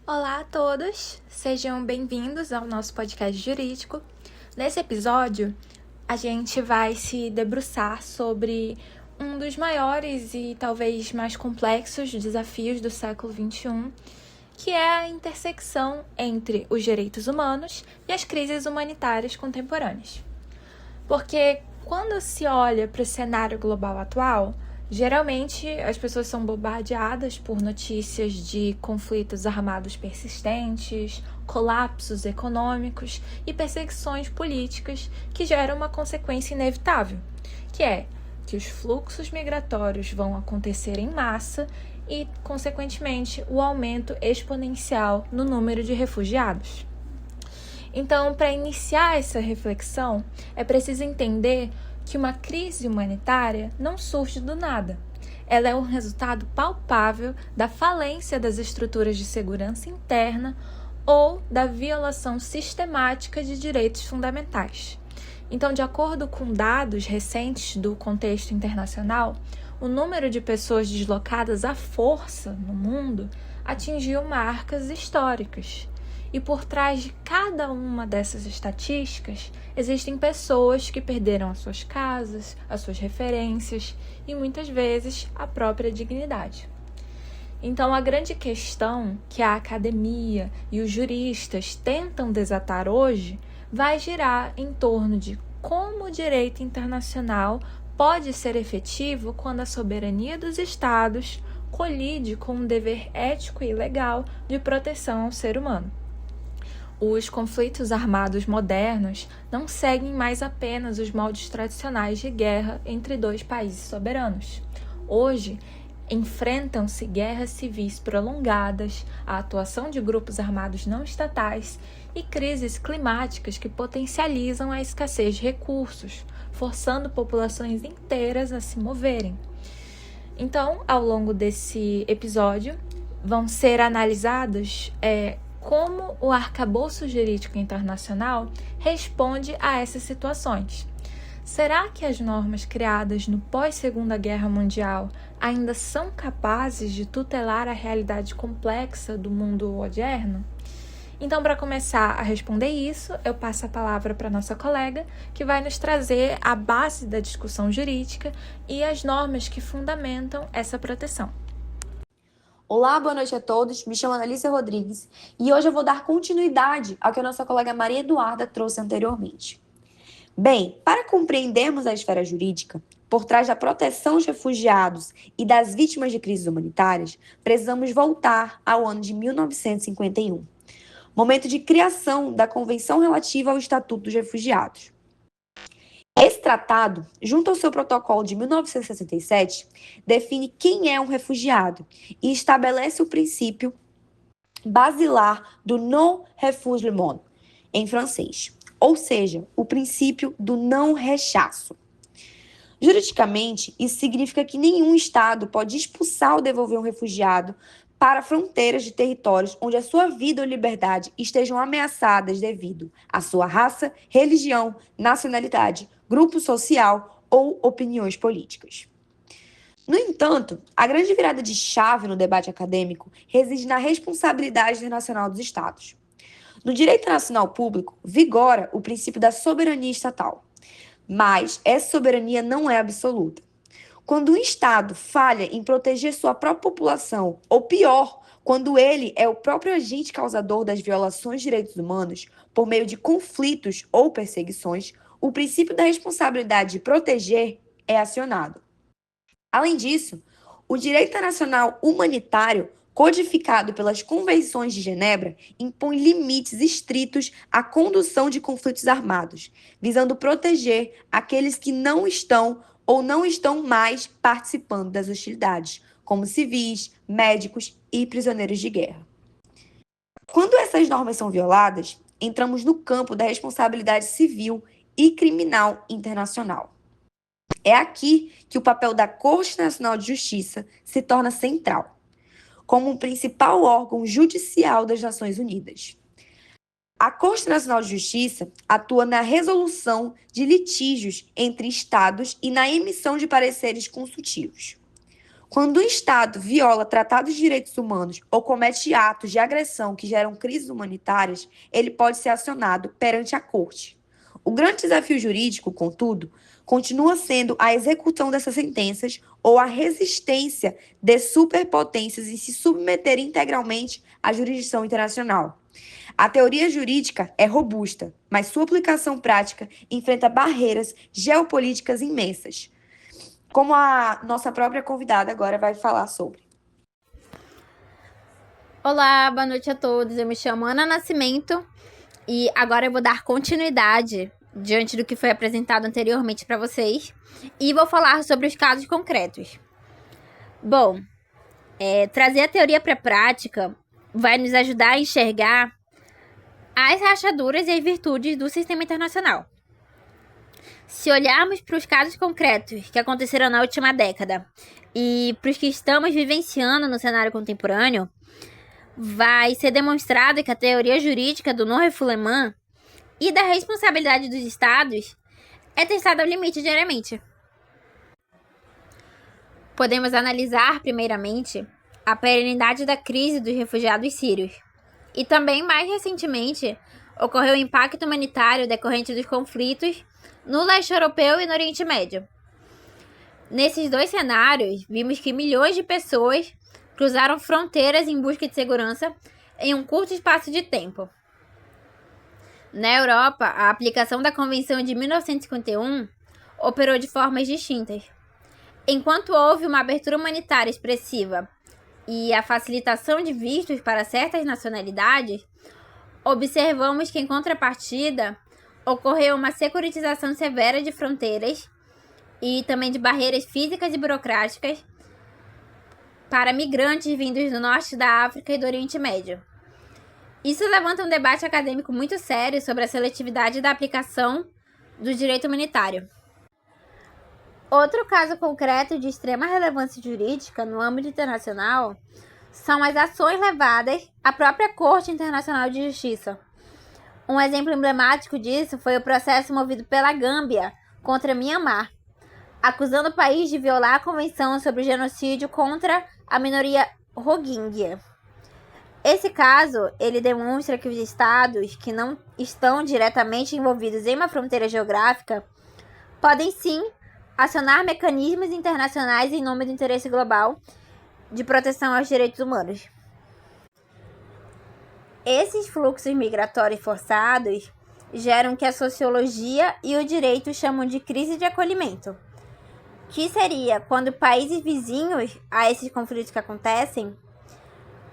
Olá a todos, sejam bem-vindos ao nosso podcast jurídico. Nesse episódio, a gente vai se debruçar sobre um dos maiores e talvez mais complexos desafios do século XXI, que é a intersecção entre os direitos humanos e as crises humanitárias contemporâneas. Porque quando se olha para o cenário global atual, geralmente as pessoas são bombardeadas por notícias de conflitos armados persistentes, colapsos econômicos e perseguições políticas que geram uma consequência inevitável, que é que os fluxos migratórios vão acontecer em massa e, consequentemente, o aumento exponencial no número de refugiados. Então, para iniciar essa reflexão, é preciso entender que uma crise humanitária não surge do nada. Ela é um resultado palpável da falência das estruturas de segurança interna ou da violação sistemática de direitos fundamentais. Então, de acordo com dados recentes do contexto internacional, o número de pessoas deslocadas à força no mundo atingiu marcas históricas. E por trás de cada uma dessas estatísticas, existem pessoas que perderam as suas casas, as suas referências e muitas vezes a própria dignidade. Então, a grande questão que a academia e os juristas tentam desatar hoje vai girar em torno de como o direito internacional pode ser efetivo quando a soberania dos Estados colide com um dever ético e legal de proteção ao ser humano. Os conflitos armados modernos não seguem mais apenas os moldes tradicionais de guerra entre dois países soberanos. Hoje, enfrentam-se guerras civis prolongadas, a atuação de grupos armados não estatais e crises climáticas que potencializam a escassez de recursos, forçando populações inteiras a se moverem. Então, ao longo desse episódio, vão ser analisados como o arcabouço jurídico internacional responde a essas situações. Será que as normas criadas no pós-Segunda Guerra Mundial ainda são capazes de tutelar a realidade complexa do mundo moderno? Então, para começar a responder isso, eu passo a palavra para nossa colega, que vai nos trazer a base da discussão jurídica e as normas que fundamentam essa proteção. Olá, boa noite a todos. Me chamo Analícia Rodrigues e hoje eu vou dar continuidade ao que a nossa colega Maria Eduarda trouxe anteriormente. Bem, para compreendermos a esfera jurídica, por trás da proteção aos refugiados e das vítimas de crises humanitárias, precisamos voltar ao ano de 1951, momento de criação da Convenção relativa ao Estatuto dos Refugiados. Esse tratado, junto ao seu protocolo de 1967, define quem é um refugiado e estabelece o princípio basilar do non-refoulement, em francês, ou seja, o princípio do não rechaço. Juridicamente, isso significa que nenhum Estado pode expulsar ou devolver um refugiado para fronteiras de territórios onde a sua vida ou liberdade estejam ameaçadas devido à sua raça, religião, nacionalidade, grupo social ou opiniões políticas. No entanto, a grande virada de chave no debate acadêmico reside na responsabilidade internacional dos Estados. No direito nacional público, vigora o princípio da soberania estatal, mas essa soberania não é absoluta. Quando um Estado falha em proteger sua própria população, ou pior, quando ele é o próprio agente causador das violações de direitos humanos por meio de conflitos ou perseguições, o princípio da responsabilidade de proteger é acionado. Além disso, o direito internacional humanitário, codificado pelas Convenções de Genebra, impõe limites estritos à condução de conflitos armados, visando proteger aqueles que não estão ou não estão mais participando das hostilidades, como civis, médicos e prisioneiros de guerra. Quando essas normas são violadas, entramos no campo da responsabilidade civil e criminal internacional. É aqui que o papel da Corte Nacional de Justiça se torna central, como o principal órgão judicial das Nações Unidas. A Corte Nacional de Justiça atua na resolução de litígios entre Estados e na emissão de pareceres consultivos. Quando um Estado viola tratados de direitos humanos ou comete atos de agressão que geram crises humanitárias, ele pode ser acionado perante a Corte. O grande desafio jurídico, contudo, continua sendo a execução dessas sentenças ou a resistência de superpotências em se submeter integralmente à jurisdição internacional. A teoria jurídica é robusta, mas sua aplicação prática enfrenta barreiras geopolíticas imensas, como a nossa própria convidada agora vai falar sobre. Olá, boa noite a todos. Eu me chamo Ana Nascimento e agora eu vou dar continuidade diante do que foi apresentado anteriormente para vocês e vou falar sobre os casos concretos. Bom, trazer a teoria para a prática vai nos ajudar a enxergar as rachaduras e as virtudes do sistema internacional. Se olharmos para os casos concretos que aconteceram na última década e para os que estamos vivenciando no cenário contemporâneo, vai ser demonstrado que a teoria jurídica do non-refoulement e da responsabilidade dos Estados é testada ao limite diariamente. Podemos analisar, primeiramente, a perenidade da crise dos refugiados sírios. E também, mais recentemente, ocorreu o impacto humanitário decorrente dos conflitos no leste europeu e no Oriente Médio. Nesses dois cenários, vimos que milhões de pessoas cruzaram fronteiras em busca de segurança em um curto espaço de tempo. Na Europa, a aplicação da Convenção de 1951 operou de formas distintas. Enquanto houve uma abertura humanitária expressiva e a facilitação de vistos para certas nacionalidades, observamos que, em contrapartida, ocorreu uma securitização severa de fronteiras e também de barreiras físicas e burocráticas para migrantes vindos do norte da África e do Oriente Médio. Isso levanta um debate acadêmico muito sério sobre a seletividade da aplicação do direito humanitário. Outro caso concreto de extrema relevância jurídica no âmbito internacional são as ações levadas à própria Corte Internacional de Justiça. Um exemplo emblemático disso foi o processo movido pela Gâmbia contra Myanmar, acusando o país de violar a Convenção sobre o Genocídio contra a minoria Rohingya. Esse caso, ele demonstra que os estados que não estão diretamente envolvidos em uma fronteira geográfica podem sim acionar mecanismos internacionais em nome do interesse global de proteção aos direitos humanos. Esses fluxos migratórios forçados geram o que a sociologia e o direito chamam de crise de acolhimento, que seria quando países vizinhos a esses conflitos que acontecem,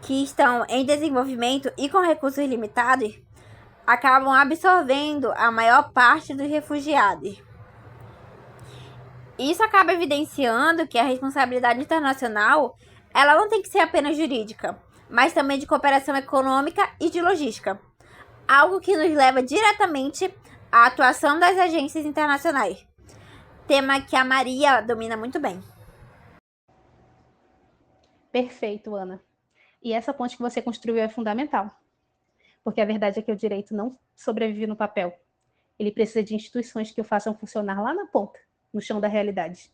que estão em desenvolvimento e com recursos limitados, acabam absorvendo a maior parte dos refugiados. Isso acaba evidenciando que a responsabilidade internacional ela não tem que ser apenas jurídica, mas também de cooperação econômica e de logística, algo que nos leva diretamente à atuação das agências internacionais, tema que a Maria domina muito bem. Perfeito, Ana. E essa ponte que você construiu é fundamental, porque a verdade é que o direito não sobrevive no papel. Ele precisa de instituições que o façam funcionar lá na ponta, no chão da realidade.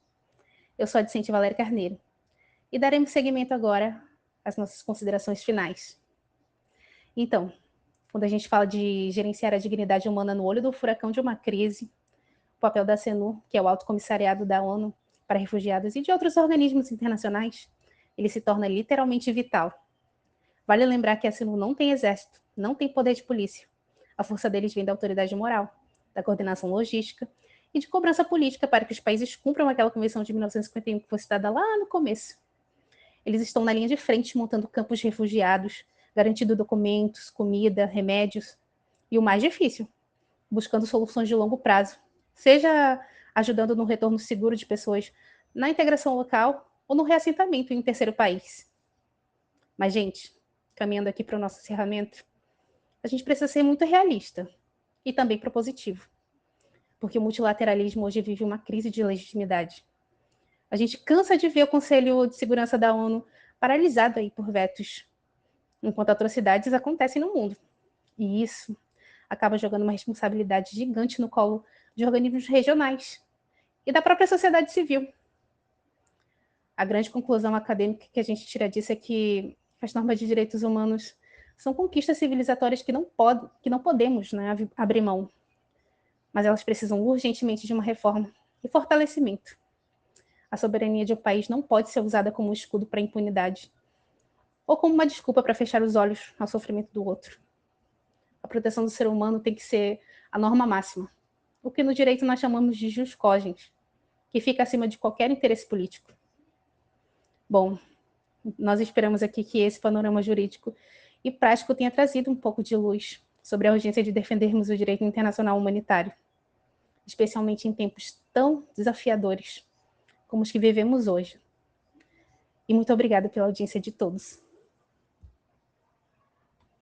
Eu sou a discente Valéria Carneiro e daremos seguimento agora às nossas considerações finais. Então, quando a gente fala de gerenciar a dignidade humana no olho do furacão de uma crise, o papel da ACNUR, que é o Alto Comissariado da ONU para Refugiados e de outros organismos internacionais, ele se torna literalmente vital. Vale lembrar que a ACNUR não tem exército, não tem poder de polícia. A força deles vem da autoridade moral, da coordenação logística e de cobrança política para que os países cumpram aquela Convenção de 1951 que foi citada lá no começo. Eles estão na linha de frente montando campos de refugiados, garantindo documentos, comida, remédios e o mais difícil, buscando soluções de longo prazo, seja ajudando no retorno seguro de pessoas na integração local ou no reassentamento em um terceiro país. Mas, gente, caminhando aqui para o nosso encerramento, a gente precisa ser muito realista e também propositivo, porque o multilateralismo hoje vive uma crise de legitimidade. A gente cansa de ver o Conselho de Segurança da ONU paralisado aí por vetos, enquanto atrocidades acontecem no mundo. E isso acaba jogando uma responsabilidade gigante no colo de organismos regionais e da própria sociedade civil. A grande conclusão acadêmica que a gente tira disso é que as normas de direitos humanos são conquistas civilizatórias que não podemos, né, abrir mão, mas elas precisam urgentemente de uma reforma e fortalecimento. A soberania de um país não pode ser usada como um escudo para a impunidade ou como uma desculpa para fechar os olhos ao sofrimento do outro. A proteção do ser humano tem que ser a norma máxima, o que no direito nós chamamos de jus cogens, que fica acima de qualquer interesse político. Bom, nós esperamos aqui que esse panorama jurídico e prático tenha trazido um pouco de luz sobre a urgência de defendermos o direito internacional humanitário, especialmente em tempos tão desafiadores como os que vivemos hoje. E muito obrigada pela audiência de todos.